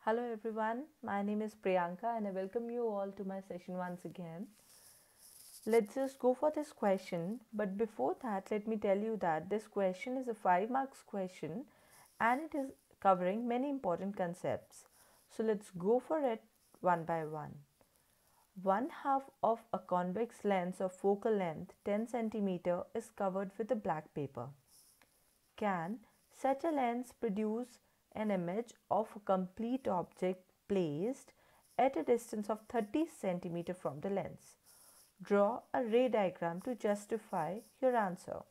Hello everyone, my name is Priyanka and I welcome you all to my session once again. Let's just go for this question, but before that let me tell you that this question is a 5 marks question and it is covering many important concepts. So let's go for it one by one. One half of a convex lens of focal length 10 cm is covered with a black paper. Can such a lens produce an image of a complete object placed at a distance of 30 cm from the lens? Draw a ray diagram to justify your answer.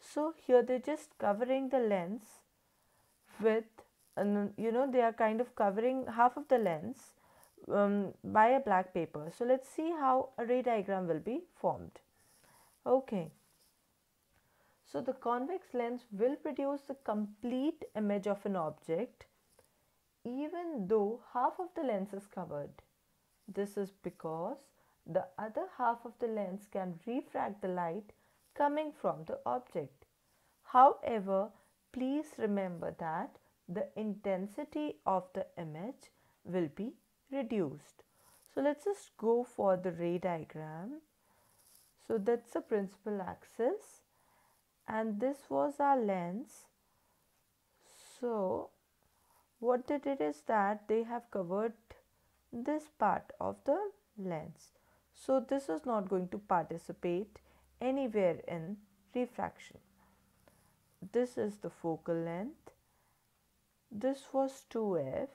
So here they're just covering the lens with, they are kind of covering half of the lens by a black paper. So let's see how a ray diagram will be formed. Okay. So the convex lens will produce the complete image of an object even though half of the lens is covered. This is because the other half of the lens can refract the light coming from the object. However, please remember that the intensity of the image will be reduced. So let's just go for the ray diagram. So that's the principal axis and this was our lens. So what they did is that they have covered this part of the lens. So this is not going to participate anywhere in refraction. This is the focal length. This was 2f.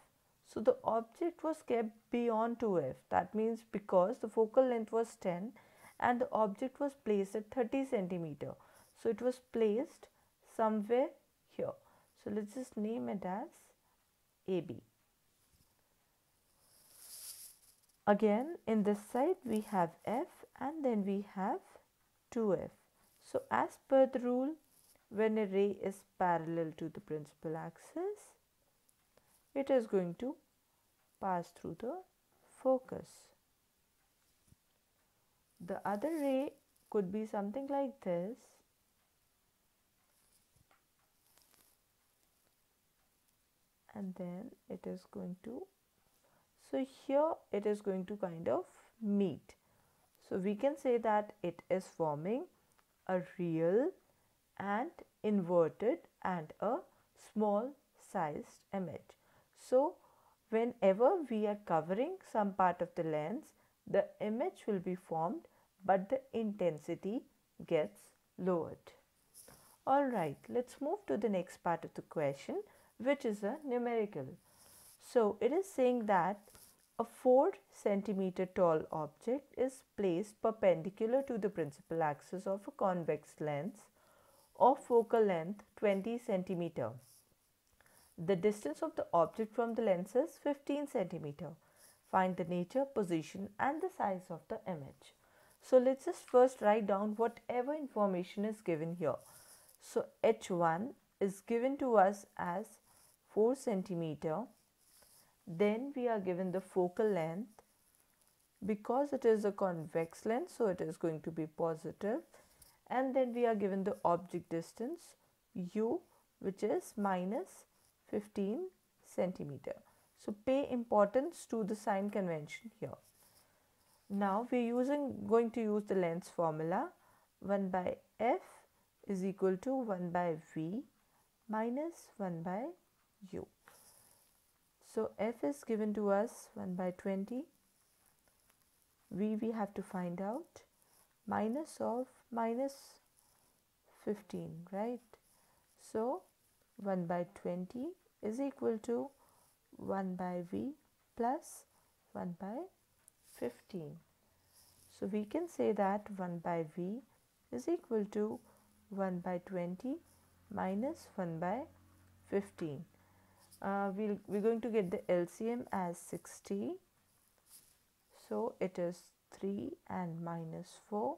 So the object was kept beyond 2f. That means because the focal length was 10 and the object was placed at 30 centimeter. So it was placed somewhere here. So let's just name it as AB. Again in this side we have F and then we have 2F. So as per the rule, when a ray is parallel to the principal axis, it is going to pass through the focus. The other ray could be something like this. And then it is going to, so here it is going to kind of meet. So we can say that it is forming a real and inverted and a small sized image. So whenever we are covering some part of the lens, the image will be formed but the intensity gets lowered. Alright, let's move to the next part of the question, which is a numerical. So it is saying that a 4 centimeter tall object is placed perpendicular to the principal axis of a convex lens of focal length 20 centimeter. The distance of the object from the lens is 15 centimeter. Find the nature, position and the size of the image. So let's just first write down whatever information is given here. So H1 is given to us as 4 centimeter. Then we are given the focal length. Because it is a convex lens, so it is going to be positive. And then we are given the object distance U, which is minus 15 centimeter. So pay importance to the sign convention here. Now we are going to use the lens formula. 1 by F is equal to 1 by V minus 1 by U. So F is given to us 1 by 20. V we have to find out, minus of minus 15, right? So 1 by 20 is equal to 1 by V plus 1 by 15. So we can say that 1 by V is equal to 1 by 20 minus 1 by 15. We're going to get the LCM as 60. So it is 3 and minus 4.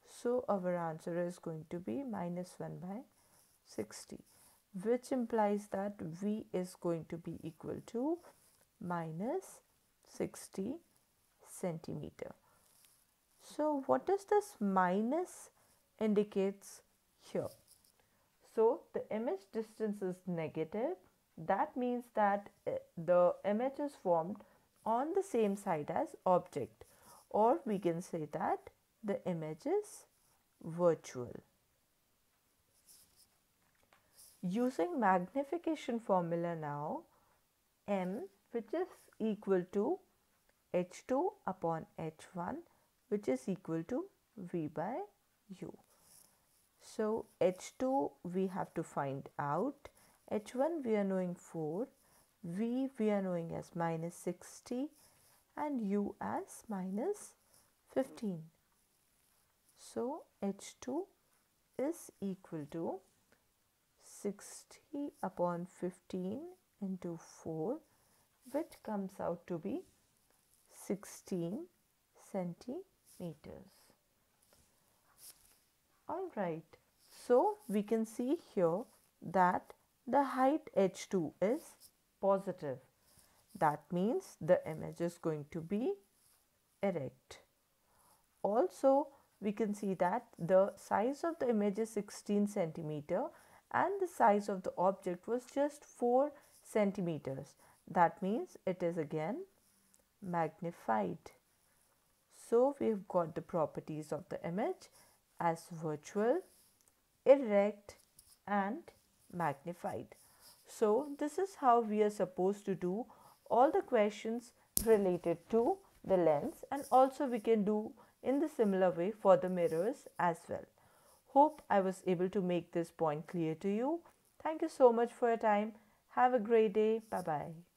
So our answer is going to be minus 1 by 60, which implies that V is going to be equal to minus 60 centimeter. So what does this minus indicates here? So the image distance is negative That means that the image is formed on the same side as object, or we can say that the image is virtual. Using magnification formula now, m, which is equal to h2 upon h1, which is equal to v by u. So h2 we have to find out, h1 we are knowing 4, v we are knowing as minus 60 and u as minus 15. So h2 is equal to 60 upon 15 into 4, which comes out to be 16 centimeters. Alright, so we can see here that the height h2 is positive. That means the image is going to be erect. Also, we can see that the size of the image is 16 centimeter and the size of the object was just 4 centimeters. That means it is again magnified. So we have got the properties of the image as virtual, erect and magnified. So this is how we are supposed to do all the questions related to the lens, and also we can do in the similar way for the mirrors as well. Hope I was able to make this point clear to you. Thank you so much for your time. Have a great day. Bye bye.